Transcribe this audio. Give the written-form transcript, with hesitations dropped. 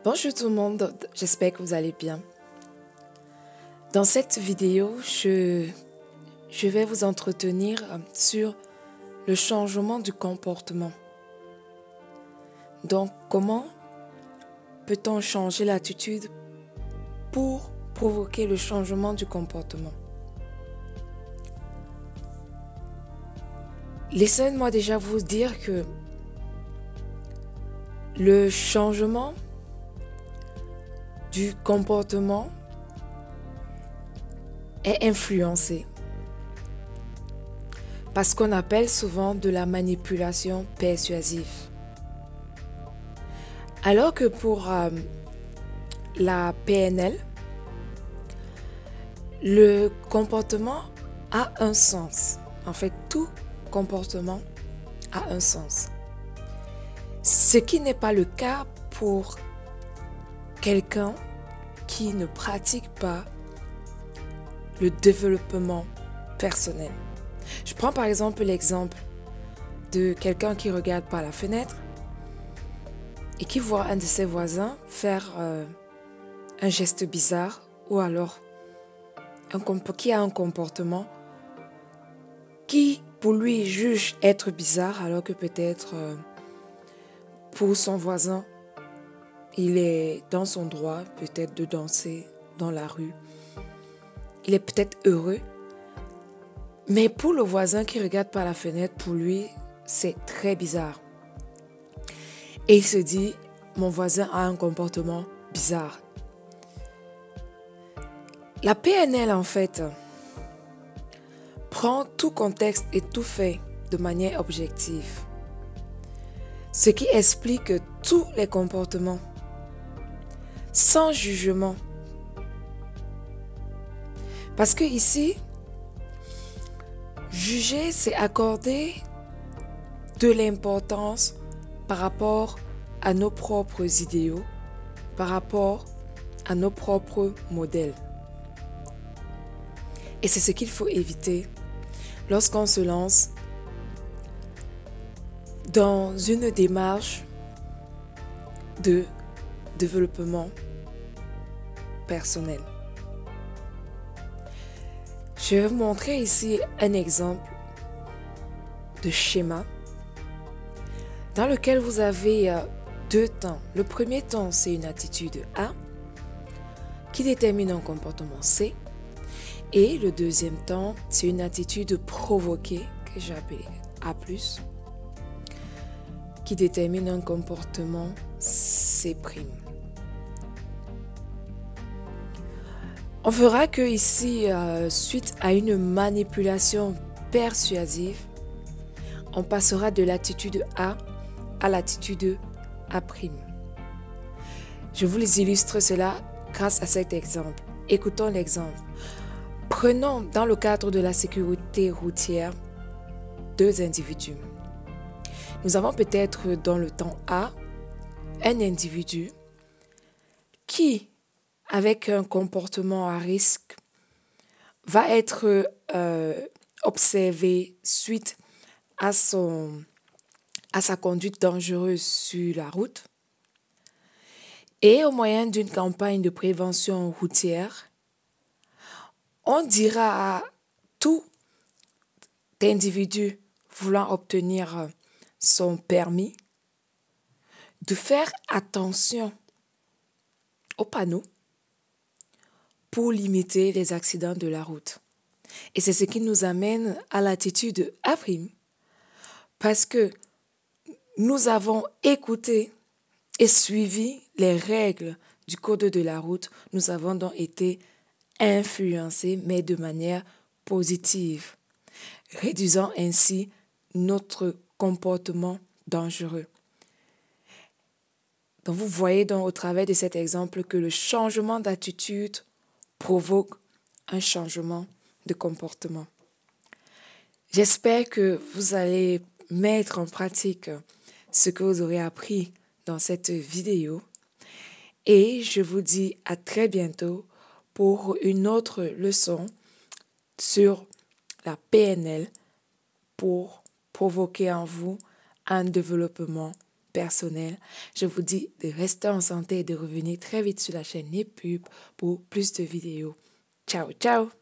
Bonjour tout le monde, j'espère que vous allez bien. Dans cette vidéo, je vais vous entretenir sur le changement du comportement. Donc, comment peut-on changer l'attitude pour provoquer le changement du comportement? Laissez-moi déjà vous dire que le changement du comportement est influencé par ce qu'on appelle souvent de la manipulation persuasive. Alors que pour la PNL, le comportement a un sens. En fait, tout comportement a un sens. Ce qui n'est pas le cas pour quelqu'un qui ne pratique pas le développement personnel. Je prends par exemple l'exemple de quelqu'un qui regarde par la fenêtre et qui voit un de ses voisins faire un geste bizarre ou alors qui a un comportement qui pour lui juge être bizarre alors que peut-être pour son voisin il est dans son droit peut-être de danser dans la rue. Il est peut-être heureux. Mais pour le voisin qui regarde par la fenêtre, pour lui, c'est très bizarre. Et il se dit, mon voisin a un comportement bizarre. La PNL, en fait, prend tout contexte et tout fait de manière objective. Ce qui explique tous les comportements, sans jugement. Parce que ici, juger, c'est accorder de l'importance par rapport à nos propres idéaux, par rapport à nos propres modèles. Et c'est ce qu'il faut éviter lorsqu'on se lance dans une démarche de développement personnel. Je vais vous montrer ici un exemple de schéma dans lequel vous avez deux temps. Le premier temps, c'est une attitude A qui détermine un comportement C. Et le deuxième temps, c'est une attitude provoquée que j'ai appelée A+, qui détermine un comportement C'. On verra que ici, suite à une manipulation persuasive, on passera de l'attitude A à l'attitude A'. Je vous les illustre cela grâce à cet exemple. Écoutons l'exemple. Prenons dans le cadre de la sécurité routière deux individus. Nous avons peut-être dans le temps A un individu qui, avec un comportement à risque, va être observé suite à sa conduite dangereuse sur la route. Et au moyen d'une campagne de prévention routière, on dira à tout individu voulant obtenir son permis de faire attention aux panneaux pour limiter les accidents de la route. Et c'est ce qui nous amène à l'attitude A', parce que nous avons écouté et suivi les règles du code de la route. Nous avons donc été influencés, mais de manière positive, réduisant ainsi notre comportement dangereux. Donc vous voyez donc au travers de cet exemple que le changement d'attitude provoque un changement de comportement. J'espère que vous allez mettre en pratique ce que vous aurez appris dans cette vidéo et je vous dis à très bientôt pour une autre leçon sur la PNL pour provoquer en vous un développement personnel. Je vous dis de rester en santé et de revenir très vite sur la chaîne Nipub pour plus de vidéos. Ciao, ciao!